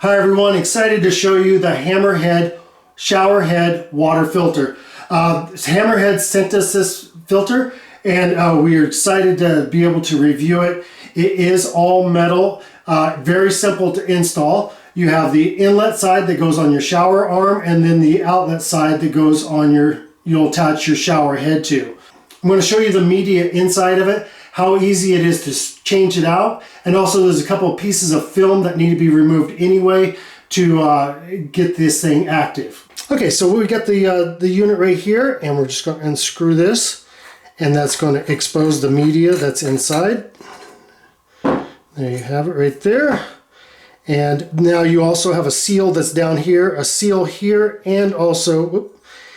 Hi everyone, excited to show you the HammerHead Showerhead water filter. HammerHead sent us this filter and we are excited to be able to review it. It is all metal, very simple to install. You have the inlet side that goes on your shower arm and then the outlet side that goes on you'll attach your shower head to. I'm going to show you the media inside of it, how easy it is to change it out, and also there's a couple of pieces of film that need to be removed anyway to get this thing active. Okay, so we got the unit right here, and we're just going to unscrew this, and that's going to expose the media that's inside. There you have it right there. And now you also have a seal that's down here, a seal here, and also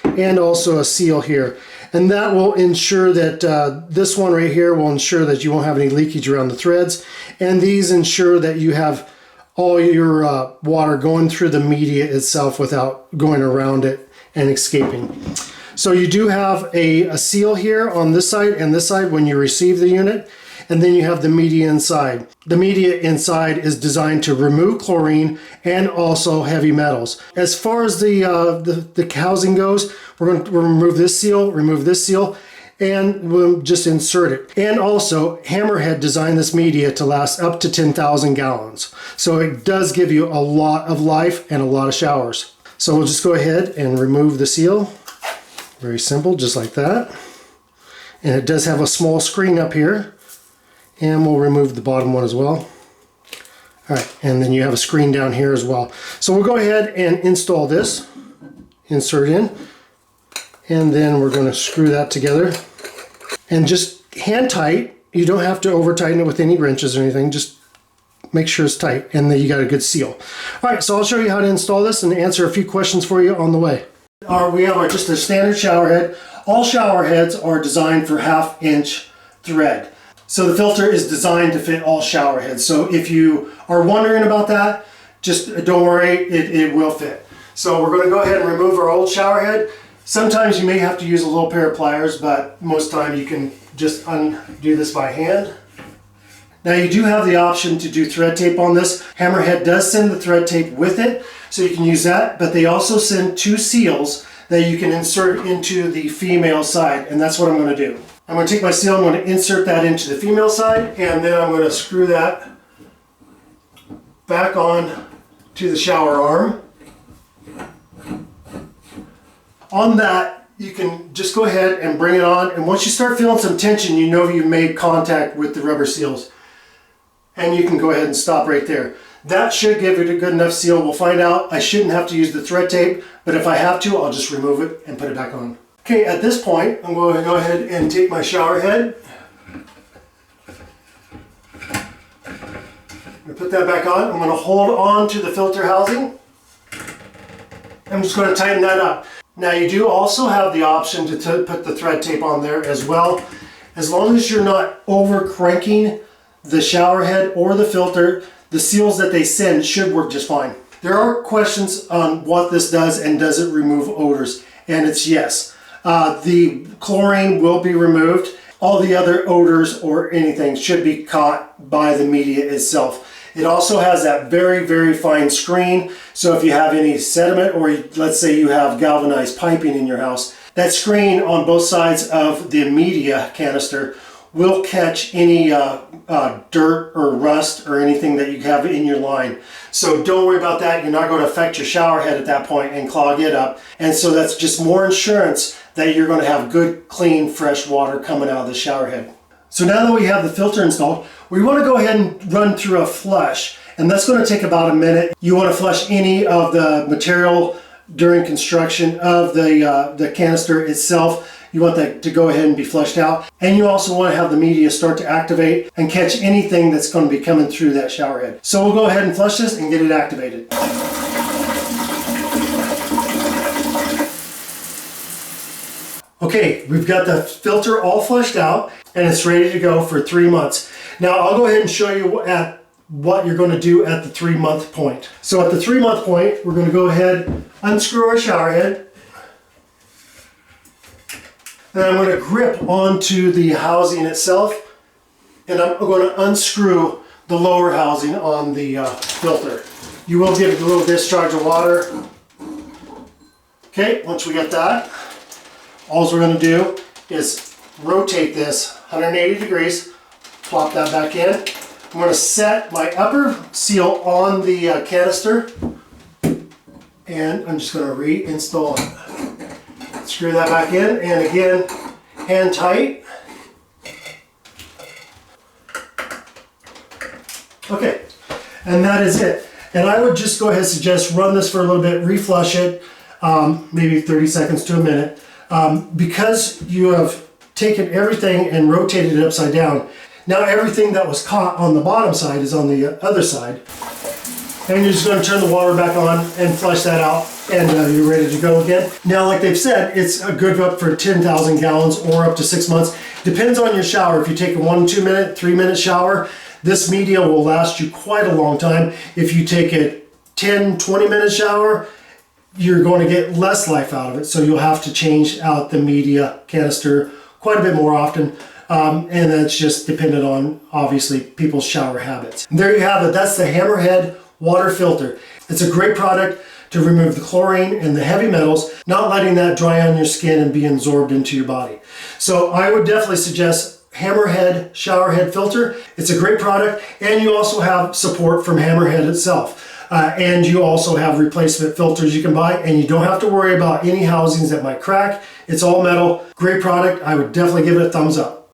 a seal here. And that will ensure that this one right here will ensure that you won't have any leakage around the threads. And these ensure that you have all your water going through the media itself without going around it and escaping. So you do have a seal here on this side and this side when you receive the unit. And then you have the media inside. The media inside is designed to remove chlorine and also heavy metals. As far as the housing goes, we're going to remove this seal, and we'll just insert it. And also, HammerHead designed this media to last up to 10,000 gallons. So it does give you a lot of life and a lot of showers. So we'll just go ahead and remove the seal. Very simple, just like that. And it does have a small screen up here. And we'll remove the bottom one as well. All right, and then you have a screen down here as well. So we'll go ahead and install this, insert in, and then we're going to screw that together. And just hand tight. You don't have to over tighten it with any wrenches or anything. Just make sure it's tight, and then you got a good seal. All right, so I'll show you how to install this and answer a few questions for you on the way. We have just a standard shower head. All shower heads are designed for 1/2 inch thread. So the filter is designed to fit all shower heads. So if you are wondering about that, just don't worry, it will fit. So we're going to go ahead and remove our old shower head. Sometimes you may have to use a little pair of pliers, but most time you can just undo this by hand. Now you do have the option to do thread tape on this. HammerHead does send the thread tape with it, so you can use that, but they also send 2 seals that you can insert into the female side, and that's what I'm going to do. I'm going to take my seal, I'm going to insert that into the female side, and then I'm going to screw that back on to the shower arm. On that, you can just go ahead and bring it on, and once you start feeling some tension, you know you've made contact with the rubber seals. And you can go ahead and stop right there. That should give it a good enough seal. We'll find out. I shouldn't have to use the thread tape, but if I have to, I'll just remove it and put it back on. Okay, at this point, I'm going to go ahead and take my shower head. I'm going to put that back on. I'm going to hold on to the filter housing. I'm just going to tighten that up. Now you do also have the option to put the thread tape on there as well. As long as you're not over cranking the shower head or the filter, the seals that they send should work just fine. There are questions on what this does and does it remove odors, and it's yes. The chlorine will be removed. All the other odors or anything should be caught by the media itself. It also has that very, very fine screen, so if you have any sediment or let's say you have galvanized piping in your house, that screen on both sides of the media canister will catch any dirt or rust or anything that you have in your line. So don't worry about that. You're not going to affect your shower head at that point and clog it up. And so that's just more insurance that you're going to have good, clean, fresh water coming out of the shower head. So now that we have the filter installed, we want to go ahead and run through a flush. And that's going to take about a minute. You want to flush any of the material during construction of the canister itself. You want that to go ahead and be flushed out. And you also want to have the media start to activate and catch anything that's going to be coming through that shower head. So we'll go ahead and flush this and get it activated. Okay, we've got the filter all flushed out and it's ready to go for 3 months. Now I'll go ahead and show you what you're going to do at the 3-month point. So at the 3-month point, we're going to go ahead, unscrew our shower head. Then I'm going to grip onto the housing itself, and I'm going to unscrew the lower housing on the filter. You will get a little discharge of water. Okay, once we get that, all we're going to do is rotate this 180 degrees, plop that back in. I'm going to set my upper seal on the canister, and I'm just going to reinstall it. Screw that back in, and again, hand tight. Okay, and that is it. And I would just go ahead and suggest run this for a little bit, reflush it, maybe 30 seconds to a minute. Because you have taken everything and rotated it upside down, now everything that was caught on the bottom side is on the other side. And you're just going to turn the water back on and flush that out, and you're ready to go again. Now, like they've said, it's a good up for 10,000 gallons or up to 6 months. Depends on your shower. If you take a 1, 2 minute, 3 minute shower, this media will last you quite a long time. If you take a 10, 20 minute shower, you're going to get less life out of it. So you'll have to change out the media canister quite a bit more often. And that's just dependent on, obviously, people's shower habits. And there you have it. That's the HammerHead water filter. It's a great product to remove the chlorine and the heavy metals, not letting that dry on your skin and be absorbed into your body. So I would definitely suggest HammerHead Showerhead filter. It's a great product, and you also have support from HammerHead itself. And you also have replacement filters you can buy, and you don't have to worry about any housings that might crack. It's all metal. Great product. I would definitely give it a thumbs up.